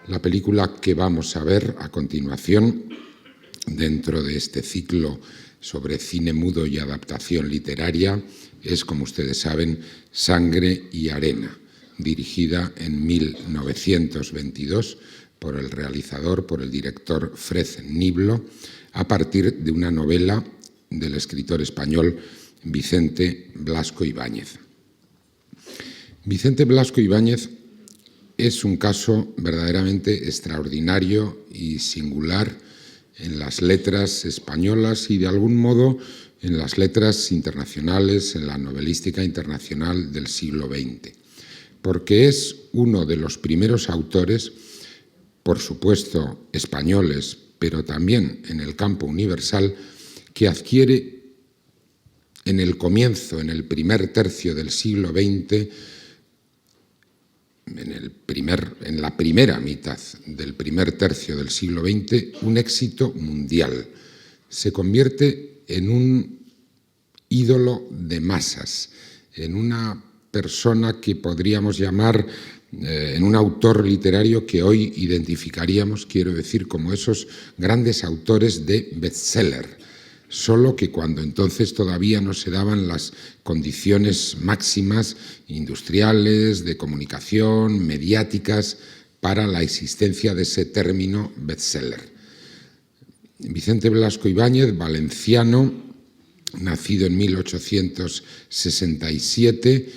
La película que vamos a ver a continuación, dentro de este ciclo sobre cine mudo y adaptación literaria, es, como ustedes saben, Sangre y arena, dirigida en 1922 por el realizador, por el director Fred Niblo, a partir de una novela del escritor español Vicente Blasco Ibáñez. Vicente Blasco Ibáñez es un caso verdaderamente extraordinario y singular en las letras españolas y, de algún modo, en las letras internacionales, en la novelística internacional del siglo XX, porque es uno de los primeros autores, por supuesto españoles, pero también en el campo universal, que adquiere en el comienzo, en el primer tercio del siglo XX, en la primera mitad del primer tercio del siglo XX, un éxito mundial. Se convierte en un ídolo de masas, en una persona que podríamos llamar, en un autor literario que hoy identificaríamos, quiero decir, como esos grandes autores de bestseller, solo que cuando entonces todavía no se daban las condiciones máximas industriales, de comunicación, mediáticas, para la existencia de ese término bestseller. Vicente Blasco Ibáñez, valenciano, nacido en 1867,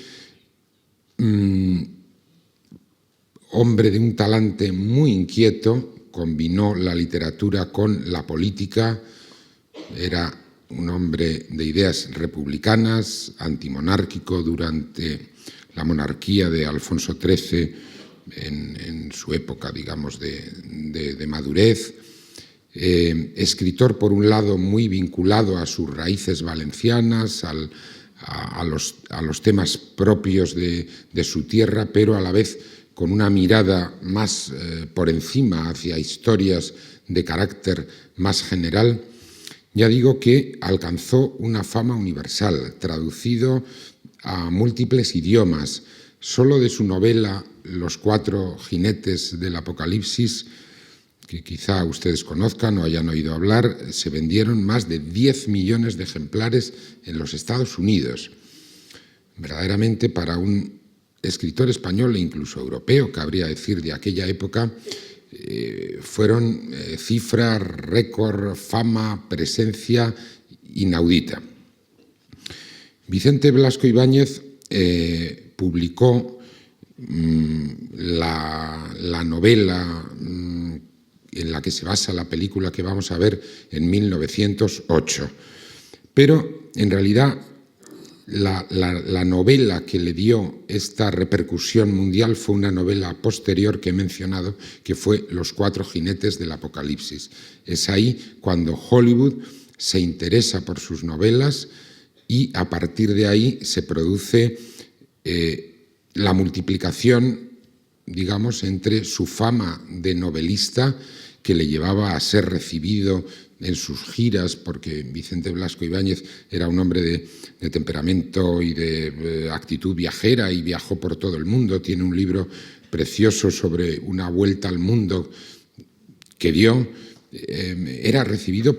hombre de un talante muy inquieto, combinó la literatura con la política. Era un hombre de ideas republicanas, antimonárquico durante la monarquía de Alfonso XIII, en su época, digamos, de madurez. Escritor, por un lado, muy vinculado a sus raíces valencianas, a los temas propios de su tierra, pero a la vez con una mirada más por encima hacia historias de carácter más general. Ya digo que alcanzó una fama universal, traducido a múltiples idiomas. Solo de su novela Los cuatro jinetes del Apocalipsis, que quizá ustedes conozcan o hayan oído hablar, se vendieron más de 10 millones de ejemplares en los Estados Unidos. Verdaderamente, para un escritor español e incluso europeo, cabría decir, de aquella época, fueron cifras, récord, fama, presencia inaudita. Vicente Blasco Ibáñez publicó la novela en la que se basa la película que vamos a ver en 1908. Pero, en realidad, la novela que le dio esta repercusión mundial fue una novela posterior que he mencionado, que fue Los cuatro jinetes del Apocalipsis. Es ahí cuando Hollywood se interesa por sus novelas y a partir de ahí se produce la multiplicación, digamos, entre su fama de novelista, que le llevaba a ser recibido en sus giras, porque Vicente Blasco Ibáñez era un hombre de temperamento y de actitud viajera y viajó por todo el mundo. Tiene un libro precioso sobre una vuelta al mundo que dio. Era recibido,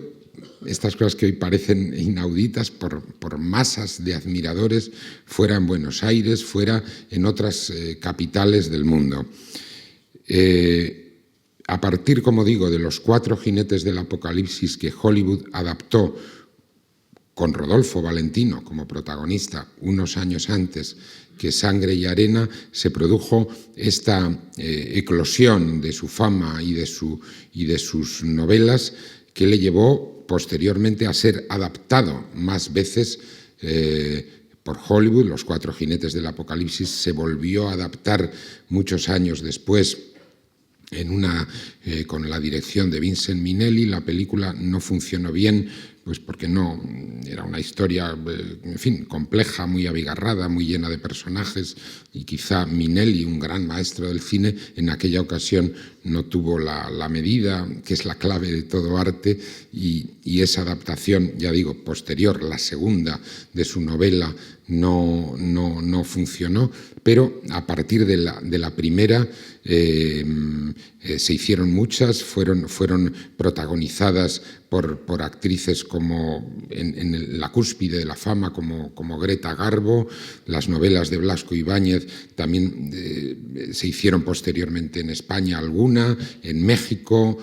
estas cosas que hoy parecen inauditas, por masas de admiradores, fuera en Buenos Aires, fuera en otras capitales del mundo. A partir, como digo, de Los cuatro jinetes del Apocalipsis, que Hollywood adaptó con Rodolfo Valentino como protagonista unos años antes que Sangre y arena, se produjo esta eclosión de su fama y de sus novelas, que le llevó posteriormente a ser adaptado más veces por Hollywood. Los cuatro jinetes del Apocalipsis se volvió a adaptar muchos años después con la dirección de Vincent Minnelli. La película no funcionó bien pues porque no, era una historia, en fin, compleja, muy abigarrada, muy llena de personajes, y quizá Minelli, un gran maestro del cine, en aquella ocasión no tuvo la medida, que es la clave de todo arte, y esa adaptación, ya digo, posterior, la segunda de su novela, no funcionó, pero a partir de la primera se hicieron muchas, fueron protagonizadas por actrices como en la cúspide de la fama, como Greta Garbo. Las novelas de Blasco Ibáñez también se hicieron posteriormente en España alguna, en México.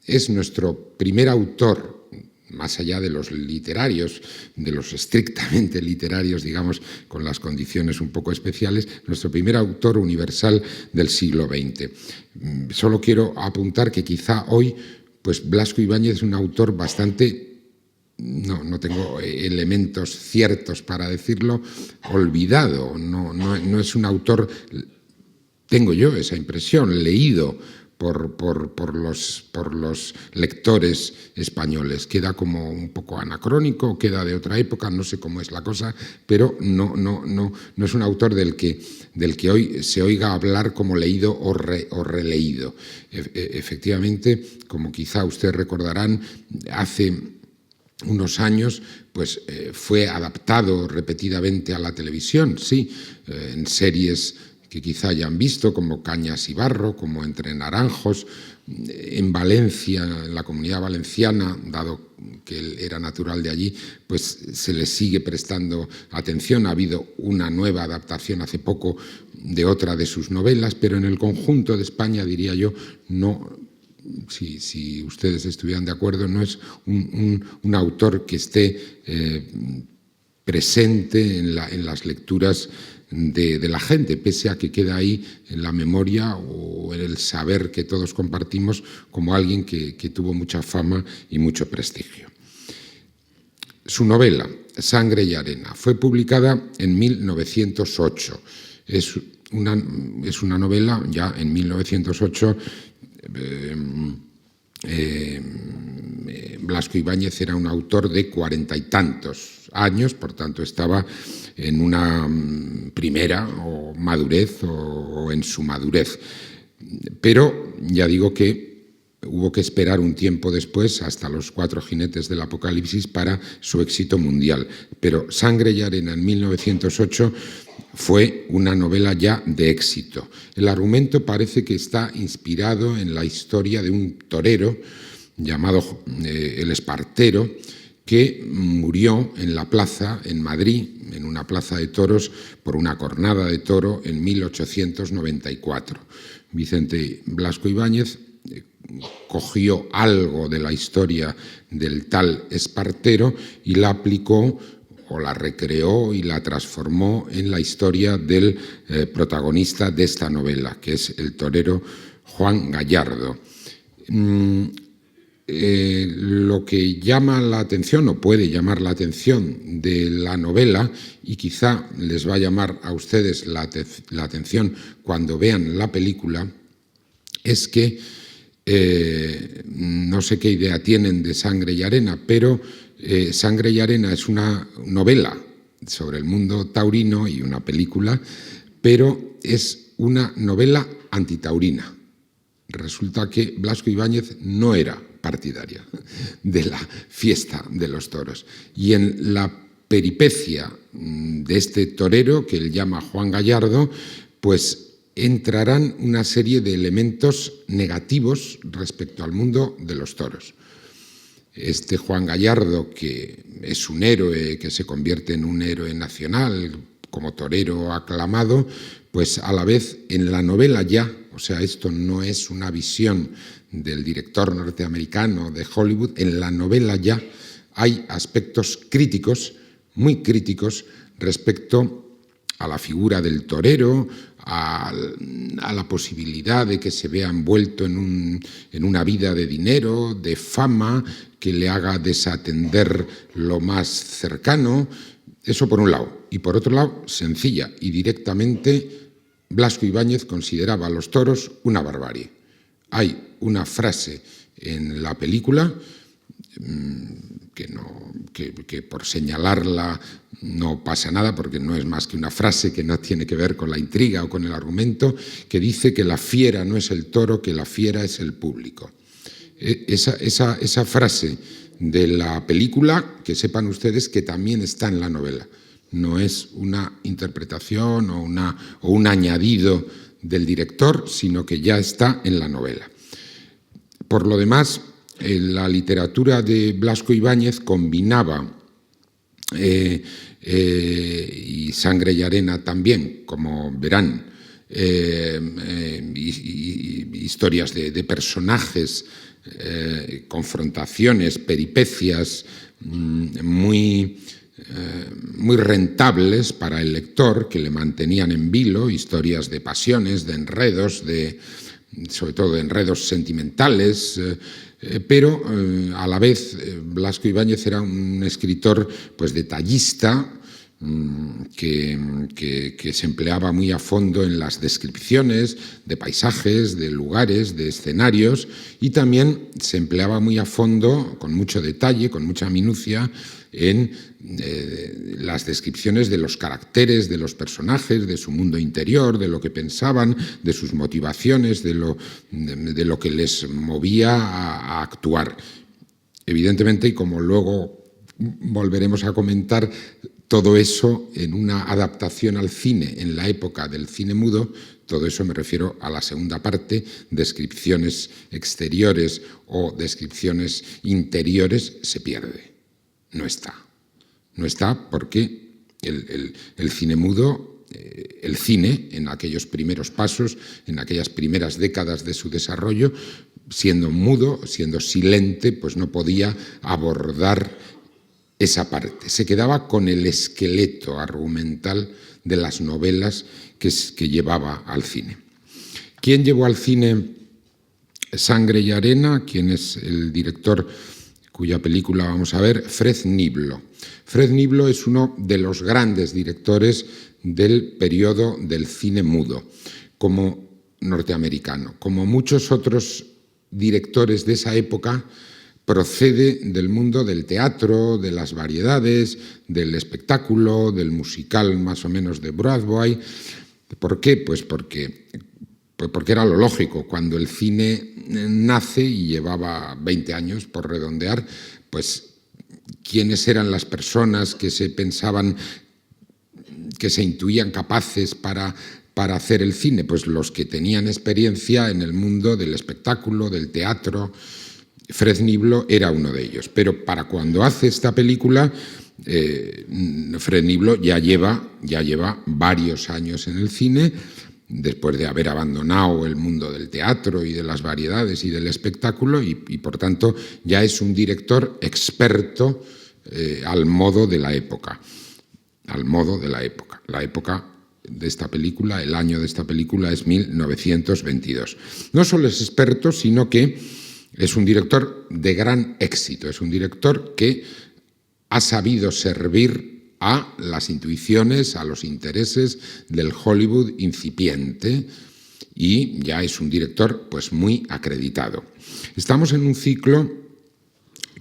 Es nuestro primer autor, más allá de los literarios, de los estrictamente literarios, digamos, con las condiciones un poco especiales, nuestro primer autor universal del siglo XX. Solo quiero apuntar que quizá hoy, pues Blasco Ibáñez es un autor bastante, no tengo elementos ciertos para decirlo, olvidado, no es un autor, tengo yo esa impresión, leído por los lectores españoles. Queda como un poco anacrónico, queda de otra época, no sé cómo es la cosa, pero no es un autor del que hoy se oiga hablar como leído o releído. Efectivamente, como quizá ustedes recordarán, hace unos años pues fue adaptado repetidamente a la televisión, sí, en series que quizá hayan visto, como Cañas y Barro, como Entre Naranjos. En Valencia, en la Comunidad Valenciana, dado que él era natural de allí, pues se le sigue prestando atención. Ha habido una nueva adaptación hace poco de otra de sus novelas, pero en el conjunto de España, diría yo, no. Si ustedes estuvieran de acuerdo, no es un autor que esté presente en las lecturas de la gente, pese a que queda ahí en la memoria o en el saber que todos compartimos como alguien que tuvo mucha fama y mucho prestigio. Su novela, Sangre y arena, fue publicada en 1908. Es una novela, ya en 1908, Blasco Ibáñez era un autor de 40 y tantos años, por tanto estaba en una primera o madurez o en su madurez. Pero ya digo que hubo que esperar un tiempo después, hasta Los Cuatro Jinetes del Apocalipsis, para su éxito mundial. Pero Sangre y arena en 1908 fue una novela ya de éxito. El argumento parece que está inspirado en la historia de un torero llamado El Espartero, que murió en la plaza, en Madrid, en una plaza de toros, por una cornada de toro en 1894. Vicente Blasco Ibáñez cogió algo de la historia del tal Espartero y la aplicó o la recreó y la transformó en la historia del protagonista de esta novela, que es el torero Juan Gallardo. Lo que llama la atención o puede llamar la atención de la novela, y quizá les va a llamar a ustedes la atención cuando vean la película, es que no sé qué idea tienen de Sangre y arena, pero Sangre y arena es una novela sobre el mundo taurino y una película, pero es una novela antitaurina. Resulta que Blasco Ibáñez no era partidaria de la fiesta de los toros. Y en la peripecia de este torero, que él llama Juan Gallardo, pues entrarán una serie de elementos negativos respecto al mundo de los toros. Este Juan Gallardo, que es un héroe, que se convierte en un héroe nacional, como torero aclamado, pues a la vez en la novela ya, o sea, esto no es una visión del director norteamericano de Hollywood, en la novela ya hay aspectos críticos, muy críticos, respecto a la figura del torero, a la posibilidad de que se vea envuelto en una vida de dinero, de fama, que le haga desatender lo más cercano. Eso por un lado. Y por otro lado, sencilla y directamente, Blasco Ibáñez consideraba a los toros una barbarie. Hay una frase en la película que por señalarla no pasa nada, porque no es más que una frase que no tiene que ver con la intriga o con el argumento, que dice que la fiera no es el toro, que la fiera es el público. Esa frase de la película, que sepan ustedes que también está en la novela. No es una interpretación o un añadido del director, sino que ya está en la novela. Por lo demás, la literatura de Blasco Ibáñez combinaba, y Sangre y Arena también, como verán, historias de personajes, confrontaciones, peripecias muy rentables para el lector, que le mantenían en vilo, historias de pasiones, de enredos, sobre todo de enredos sentimentales, pero a la vez Blasco Ibáñez era un escritor pues detallista, que se empleaba muy a fondo en las descripciones de paisajes, de lugares, de escenarios, y también se empleaba muy a fondo, con mucho detalle, con mucha minucia, en las descripciones de los caracteres de los personajes, de su mundo interior, de lo que pensaban, de sus motivaciones, de lo que les movía a actuar. Evidentemente, y como luego volveremos a comentar, todo eso en una adaptación al cine en la época del cine mudo, todo eso me refiero a la segunda parte, descripciones exteriores o descripciones interiores, se pierde. No está. No está porque el cine mudo, el cine en aquellos primeros pasos, en aquellas primeras décadas de su desarrollo, siendo mudo, siendo silente, pues no podía abordar esa parte. Se quedaba con el esqueleto argumental de las novelas que llevaba al cine. ¿Quién llevó al cine Sangre y Arena? ¿Quién es el director cuya película vamos a ver? Fred Niblo. Fred Niblo es uno de los grandes directores del periodo del cine mudo, como norteamericano. Como muchos otros directores de esa época, procede del mundo del teatro, de las variedades, del espectáculo, del musical más o menos de Broadway. ¿Por qué? Pues porque era lo lógico. Cuando el cine nace, y llevaba 20 años por redondear, pues ¿quiénes eran las personas que se pensaban, que se intuían capaces para hacer el cine? Pues los que tenían experiencia en el mundo del espectáculo, del teatro. Fred Niblo era uno de ellos, pero para cuando hace esta película, Fred Niblo ya lleva varios años en el cine, después de haber abandonado el mundo del teatro y de las variedades y del espectáculo, y por tanto ya es un director experto al modo de la época. Al modo de la época. La época de esta película, el año de esta película es 1922. No solo es experto, sino que es un director de gran éxito, es un director que ha sabido servir a las intuiciones, a los intereses del Hollywood incipiente, y ya es un director pues muy acreditado. Estamos en un ciclo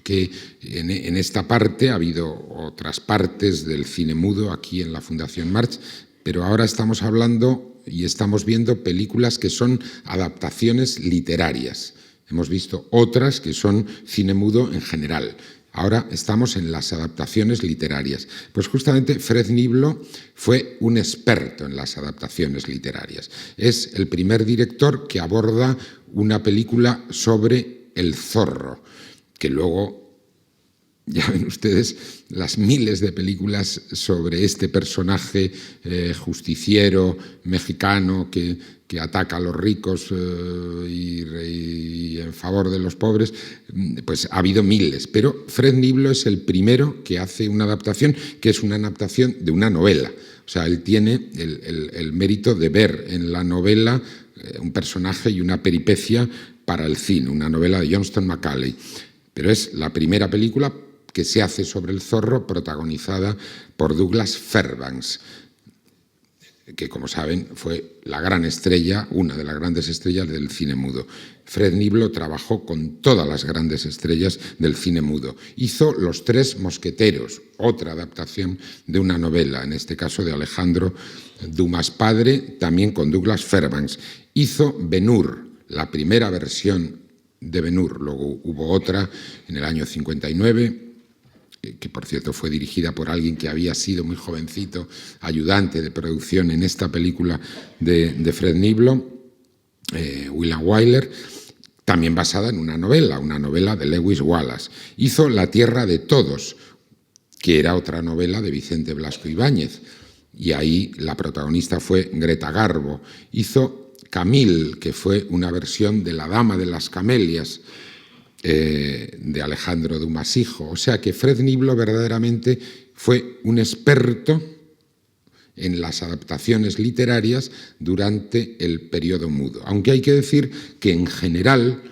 que en esta parte ha habido otras partes del cine mudo aquí en la Fundación March, pero ahora estamos hablando y estamos viendo películas que son adaptaciones literarias. Hemos visto otras que son cine mudo en general. Ahora estamos en las adaptaciones literarias. Pues justamente Fred Niblo fue un experto en las adaptaciones literarias. Es el primer director que aborda una película sobre el zorro, que luego, ya ven ustedes, las miles de películas sobre este personaje justiciero mexicano que ataca a los ricos y en favor de los pobres, pues ha habido miles. Pero Fred Niblo es el primero que hace una adaptación, que es una adaptación de una novela. O sea, él tiene el mérito de ver en la novela un personaje y una peripecia para el cine, una novela de Johnston Macaulay. Pero es la primera película que se hace sobre el zorro, protagonizada por Douglas Fairbanks. que como saben fue la gran estrella, una de las grandes estrellas del cine mudo. Fred Niblo trabajó con todas las grandes estrellas del cine mudo. Hizo Los Tres Mosqueteros, otra adaptación de una novela, en este caso de Alejandro Dumas padre, también con Douglas Fairbanks. Hizo Ben-Hur, la primera versión de Ben-Hur, luego hubo otra en el año 59, que por cierto fue dirigida por alguien que había sido muy jovencito, ayudante de producción en esta película de Fred Niblo, William Wyler, también basada en una novela de Lewis Wallace. Hizo La Tierra de Todos, que era otra novela de Vicente Blasco Ibáñez, y ahí la protagonista fue Greta Garbo. Hizo Camille, que fue una versión de La Dama de las Camelias, de Alejandro Dumas hijo. O sea que Fred Niblo verdaderamente fue un experto en las adaptaciones literarias durante el periodo mudo. Aunque hay que decir que en general,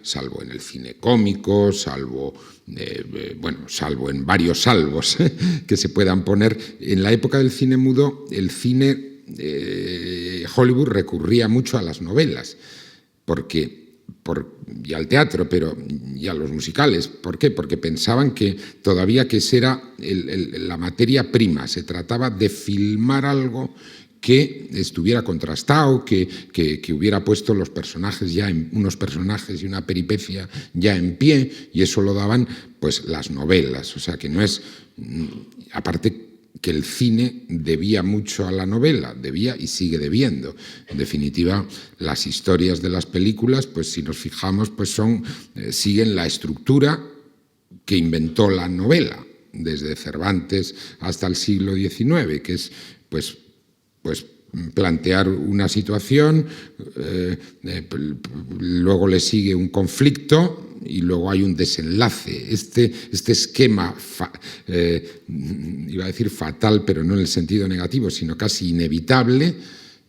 salvo en el cine cómico, salvo en varios salvos que se puedan poner, en la época del cine mudo, el cine Hollywood recurría mucho a las novelas, y al teatro, y a los musicales. ¿Por qué? Porque pensaban que todavía que esa era la materia prima. Se trataba de filmar algo que estuviera contrastado, que hubiera puesto los personajes unos personajes y una peripecia ya en pie, y eso lo daban pues las novelas. O sea que no es, aparte que el cine debía mucho a la novela, debía y sigue debiendo. En definitiva, las historias de las películas, pues si nos fijamos, pues siguen la estructura que inventó la novela, desde Cervantes hasta el siglo XIX, que es pues plantear una situación, luego le sigue un conflicto y luego hay un desenlace. Este esquema, iba a decir fatal, pero no en el sentido negativo, sino casi inevitable,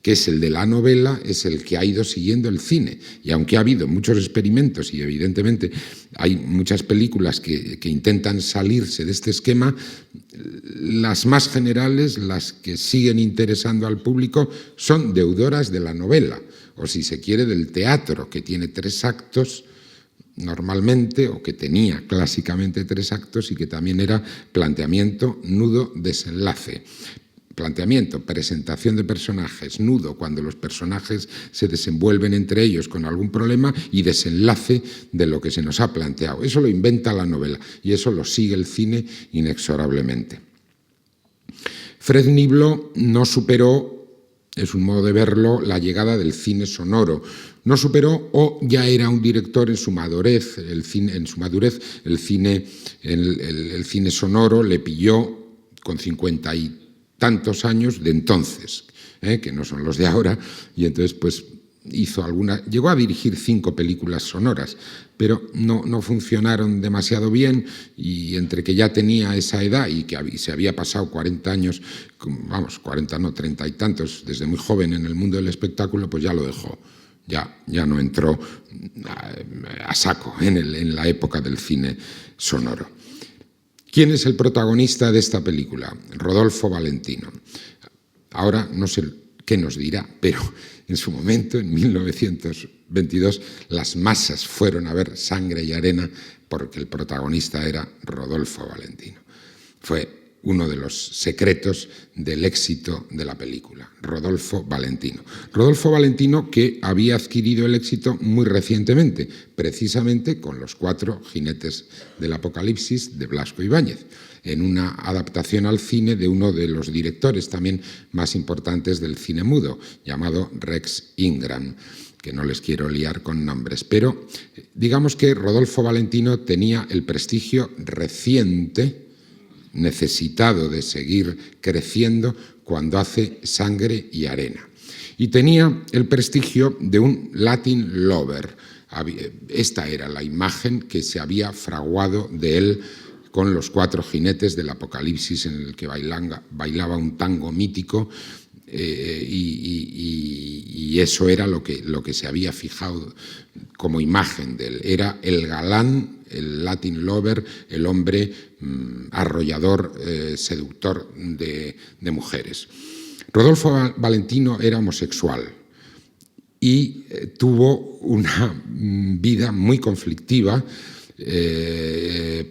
que es el de la novela, es el que ha ido siguiendo el cine. Y aunque ha habido muchos experimentos y evidentemente hay muchas películas que intentan salirse de este esquema, las más generales, las que siguen interesando al público, son deudoras de la novela, o si se quiere del teatro, que tiene 3 actos normalmente, o que tenía clásicamente 3 actos y que también era planteamiento, nudo, desenlace. Planteamiento, presentación de personajes, nudo cuando los personajes se desenvuelven entre ellos con algún problema, y desenlace de lo que se nos ha planteado. Eso lo inventa la novela y eso lo sigue el cine inexorablemente. Fred Niblo no superó, es un modo de verlo, la llegada del cine sonoro. No superó, o ya era un director en su madurez. El cine sonoro le pilló con 50 y tantos años de entonces, que no son los de ahora, y entonces pues llegó a dirigir 5 películas sonoras, pero no funcionaron demasiado bien, y entre que ya tenía esa edad y que se había pasado 40 años, 40 no, 30 y tantos, desde muy joven en el mundo del espectáculo, pues ya lo dejó. Ya no entró a saco en la época del cine sonoro. ¿Quién es el protagonista de esta película? Rodolfo Valentino. Ahora no sé qué nos dirá, pero en su momento, en 1922, las masas fueron a ver Sangre y Arena porque el protagonista era Rodolfo Valentino. Fue uno de los secretos del éxito de la película, Rodolfo Valentino. Rodolfo Valentino, que había adquirido el éxito muy recientemente, precisamente con Los 4 jinetes del Apocalipsis de Blasco Ibáñez, en una adaptación al cine de uno de los directores también más importantes del cine mudo, llamado Rex Ingram, que no les quiero liar con nombres. Pero digamos que Rodolfo Valentino tenía el prestigio reciente, necesitado de seguir creciendo, cuando hace Sangre y Arena. Y tenía el prestigio de un Latin lover. Esta era la imagen que se había fraguado de él con Los 4 jinetes del Apocalipsis, en el que bailaba un tango mítico, y eso era lo que se había fijado como imagen de él. Era el galán, el Latin lover, el hombre arrollador, seductor de mujeres. Rodolfo Valentino era homosexual y tuvo una vida muy conflictiva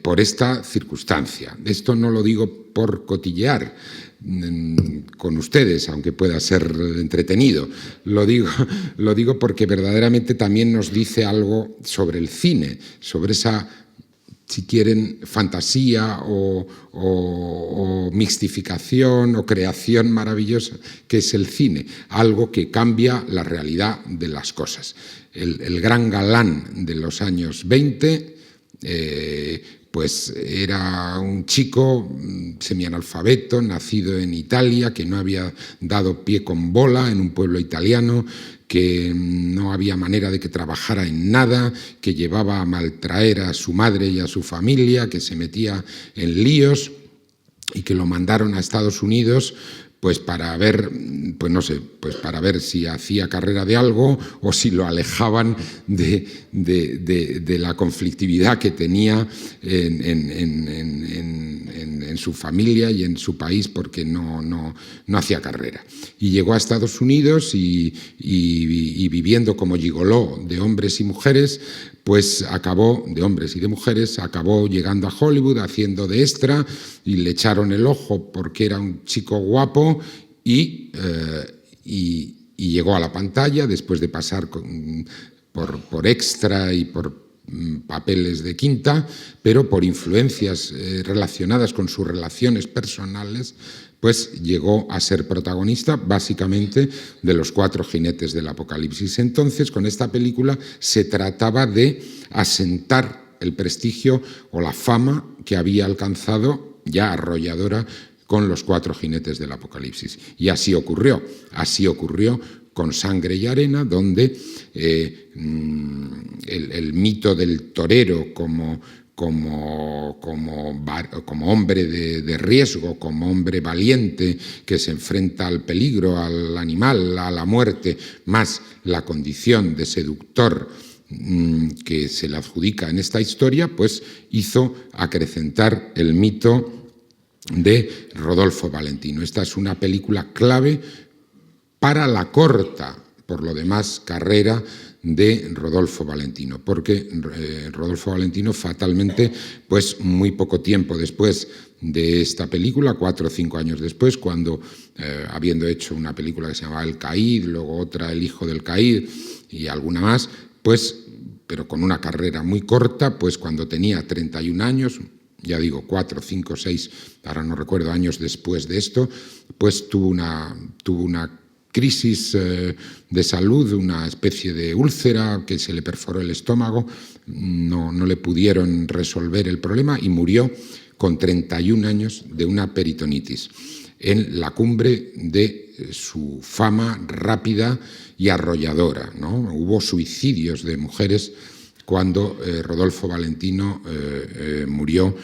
por esta circunstancia. Esto no lo digo por cotillear con ustedes, aunque pueda ser entretenido. Lo digo porque verdaderamente también nos dice algo sobre el cine, sobre esa, si quieren, fantasía o mixtificación o creación maravillosa que es el cine, algo que cambia la realidad de las cosas. El gran galán de los años 20 pues era un chico semianalfabeto, nacido en Italia, que no había dado pie con bola en un pueblo italiano, que no había manera de que trabajara en nada, que llevaba a maltraer a su madre y a su familia, que se metía en líos y que lo mandaron a Estados Unidos pues para ver, pues no sé, pues para ver si hacía carrera de algo o si lo alejaban de la conflictividad que tenía en su familia y en su país, porque no hacía carrera. Y llegó a Estados Unidos y viviendo como gigoló de hombres y mujeres, pues acabó, de hombres y de mujeres, acabó llegando a Hollywood haciendo de extra y le echaron el ojo porque era un chico guapo y llegó a la pantalla después de pasar por extra y por papeles de quinta, pero por influencias relacionadas con sus relaciones personales, pues llegó a ser protagonista básicamente de Los Cuatro Jinetes del Apocalipsis. Entonces, con esta película se trataba de asentar el prestigio o la fama que había alcanzado ya arrolladora con Los Cuatro Jinetes del Apocalipsis. Y así ocurrió con Sangre y Arena, donde el mito del torero como hombre de riesgo, como hombre valiente que se enfrenta al peligro, al animal, a la muerte, más la condición de seductor que se le adjudica en esta historia, pues hizo acrecentar el mito de Rodolfo Valentino. Esta es una película clave para la corta, por lo demás, carrera de Rodolfo Valentino, porque Rodolfo Valentino fatalmente, pues muy poco tiempo después de esta película, 4 o 5 años después, cuando habiendo hecho una película que se llamaba El Caid, luego otra El Hijo del Caid y alguna más, pues, pero con una carrera muy corta, pues cuando tenía 31 años, ya digo, 4, 5, 6, ahora no recuerdo, años después de esto, pues tuvo una crisis de salud, una especie de úlcera que se le perforó el estómago, no le pudieron resolver el problema y murió con 31 años de una peritonitis, en la cumbre de su fama rápida y arrolladora, ¿no? Hubo suicidios de mujeres cuando Rodolfo Valentino murió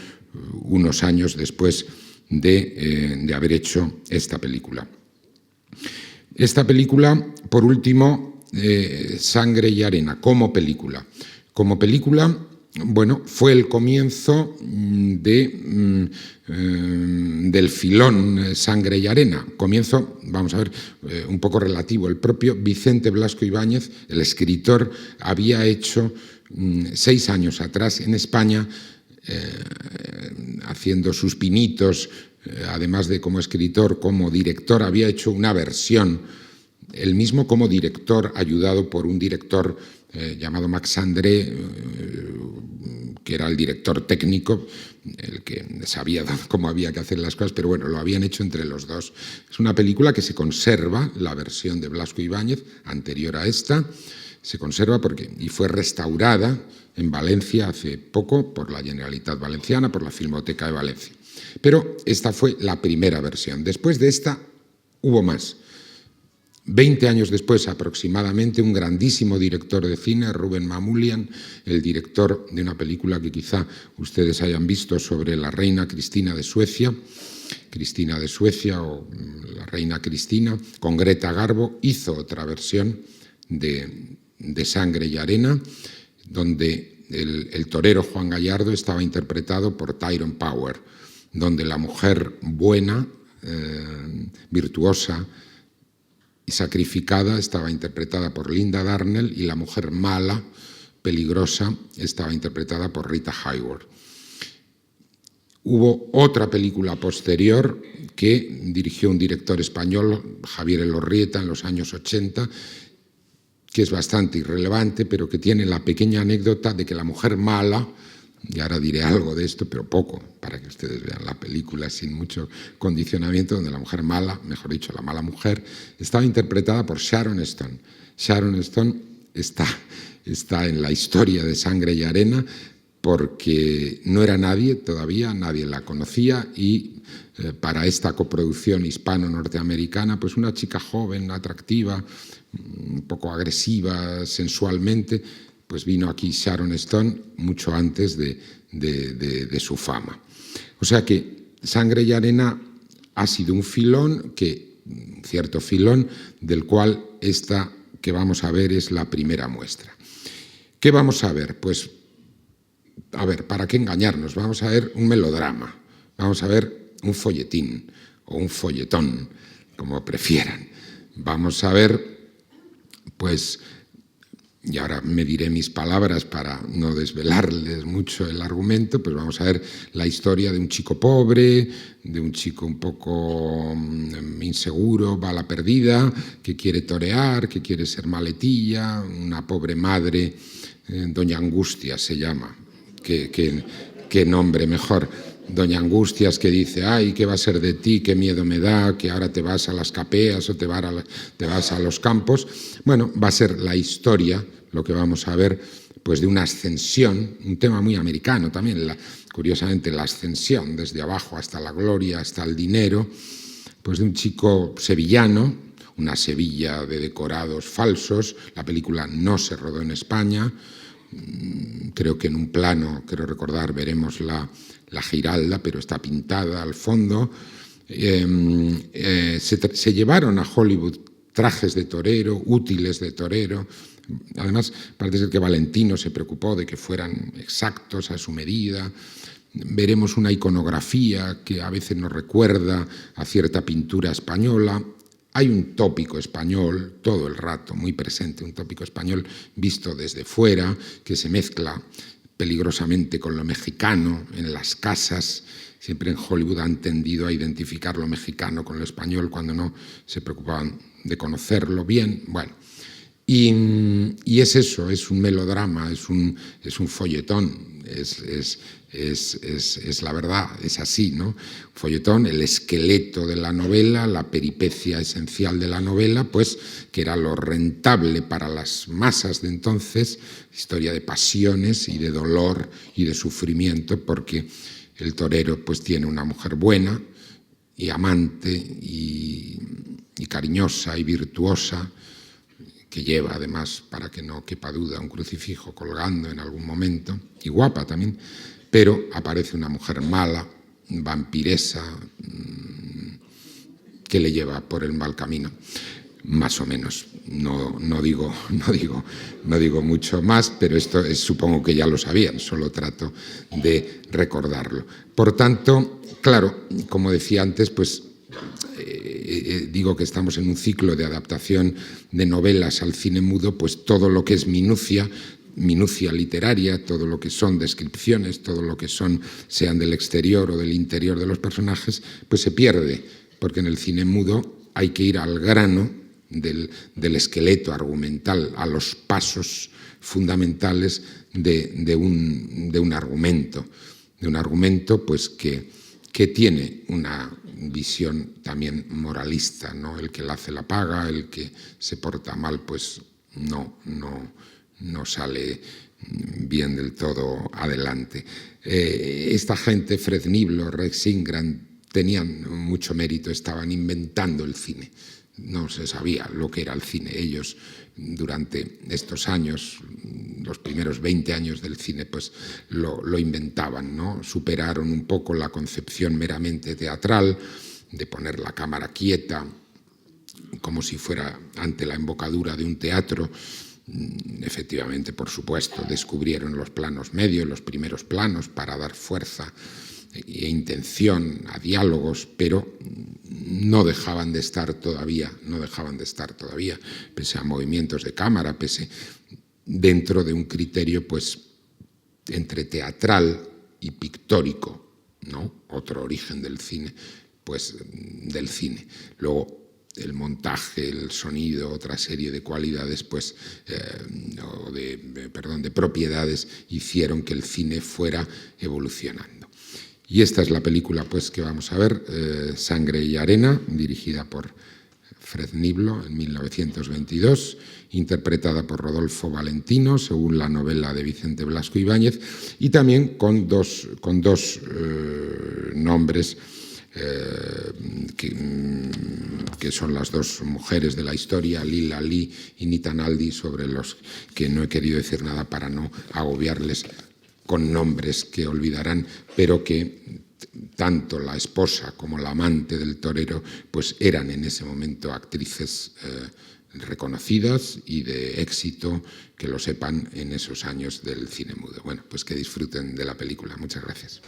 unos años después de haber hecho esta película. Esta película, por último, Sangre y Arena, como película. Como película, bueno, fue el comienzo del filón Sangre y Arena. Comienzo, vamos a ver, un poco relativo. El propio Vicente Blasco Ibáñez, el escritor, había hecho 6 años atrás en España, haciendo sus pinitos, además de como escritor, como director, había hecho una versión, él mismo como director, ayudado por un director llamado Max André, que era el director técnico, el que sabía cómo había que hacer las cosas, pero bueno, lo habían hecho entre los dos. Es una película que se conserva, la versión de Blasco Ibáñez, anterior a esta, se conserva y fue restaurada en Valencia hace poco por la Generalitat Valenciana, por la Filmoteca de Valencia. Pero esta fue la primera versión. Después de esta hubo más. 20 años después aproximadamente, un grandísimo director de cine, Rubén Mamoulian, el director de una película que quizá ustedes hayan visto sobre la reina Cristina de Suecia o la reina Cristina, con Greta Garbo, hizo otra versión de Sangre y Arena, donde el torero Juan Gallardo estaba interpretado por Tyrone Power, donde la mujer buena, virtuosa y sacrificada estaba interpretada por Linda Darnell, y la mujer mala, peligrosa, estaba interpretada por Rita Hayworth. Hubo otra película posterior que dirigió un director español, Javier Elorrieta, en los años 80, que es bastante irrelevante, pero que tiene la pequeña anécdota de que la mujer mala, y ahora diré algo de esto, pero poco, para que ustedes vean la película sin mucho condicionamiento, donde la mujer mala, mejor dicho, la mala mujer, estaba interpretada por Sharon Stone. Sharon Stone está en la historia de Sangre y Arena, porque no era nadie todavía, nadie la conocía, y para esta coproducción hispano-norteamericana, pues una chica joven, atractiva, un poco agresiva sensualmente, pues vino aquí Sharon Stone mucho antes de su fama. O sea que Sangre y Arena ha sido un filón, cierto filón, del cual esta que vamos a ver es la primera muestra. ¿Qué vamos a ver? Pues, a ver, ¿para qué engañarnos? Vamos a ver un melodrama, vamos a ver un folletín o un folletón, como prefieran. Vamos a ver, pues, y ahora me diré mis palabras para no desvelarles mucho el argumento, pues vamos a ver la historia de un chico pobre, de un chico un poco inseguro, bala perdida, que quiere torear, que quiere ser maletilla, una pobre madre, Doña Angustias se llama, qué nombre mejor, Doña Angustias, que dice, ay, ¿qué va a ser de ti? Qué miedo me da, que ahora te vas a las capeas o te vas a los campos. Bueno, va a ser la historia, lo que vamos a ver, pues de una ascensión, un tema muy americano también, curiosamente la ascensión desde abajo hasta la gloria, hasta el dinero, pues de un chico sevillano, una Sevilla de decorados falsos. La película no se rodó en España, creo que en un plano, creo recordar, veremos la Giralda, pero está pintada al fondo. Se llevaron a Hollywood trajes de torero, útiles de torero. Además, parece ser que Valentino se preocupó de que fueran exactos a su medida. Veremos una iconografía que a veces nos recuerda a cierta pintura española. Hay un tópico español todo el rato, muy presente, un tópico español visto desde fuera, que se mezcla peligrosamente con lo mexicano en las casas. Siempre en Hollywood han tendido a identificar lo mexicano con lo español cuando no se preocupaban de conocerlo bien. Bueno, y es eso, es un melodrama, es un folletón, es la verdad, es así, ¿no? Folletón, el esqueleto de la novela, la peripecia esencial de la novela, pues que era lo rentable para las masas de entonces, historia de pasiones y de dolor y de sufrimiento, porque el torero pues tiene una mujer buena y amante y cariñosa y virtuosa, que lleva además, para que no quepa duda, un crucifijo colgando en algún momento, y guapa también, pero aparece una mujer mala, vampiresa, que le lleva por el mal camino, más o menos. No digo mucho más, pero esto supongo que ya lo sabían, solo trato de recordarlo. Por tanto, claro, como decía antes, pues digo que estamos en un ciclo de adaptación de novelas al cine mudo, pues todo lo que es minucia literaria, todo lo que son descripciones, todo lo que sean del exterior o del interior de los personajes, pues se pierde, porque en el cine mudo hay que ir al grano del esqueleto argumental, a los pasos fundamentales de un argumento pues que tiene una visión también moralista, ¿no? El que la hace la paga, el que se porta mal pues no sale bien del todo adelante. Esta gente, Fred Niblo, Rex Ingram, tenían mucho mérito, estaban inventando el cine. No se sabía lo que era el cine. Ellos, durante estos años, los primeros 20 años del cine, pues lo inventaban, ¿no? Superaron un poco la concepción meramente teatral de poner la cámara quieta, como si fuera ante la embocadura de un teatro. Efectivamente, por supuesto, descubrieron los planos medios, los primeros planos, para dar fuerza intención a diálogos, pero no dejaban de estar todavía, pese a movimientos de cámara, pese dentro de un criterio pues entre teatral y pictórico, ¿no? Otro origen del cine, pues del cine. Luego el montaje, el sonido, otra serie de cualidades, pues, de propiedades hicieron que el cine fuera evolucionando. Y esta es la película pues, que vamos a ver, Sangre y arena, dirigida por Fred Niblo en 1922, interpretada por Rodolfo Valentino, según la novela de Vicente Blasco Ibáñez, y también con dos nombres que son las dos mujeres de la historia, Lila Lee y Nita Naldi, sobre los que no he querido decir nada para no agobiarles con nombres que olvidarán, pero que tanto la esposa como la amante del torero pues eran en ese momento actrices reconocidas y de éxito, que lo sepan, en esos años del cine mudo. Bueno, pues que disfruten de la película. Muchas gracias.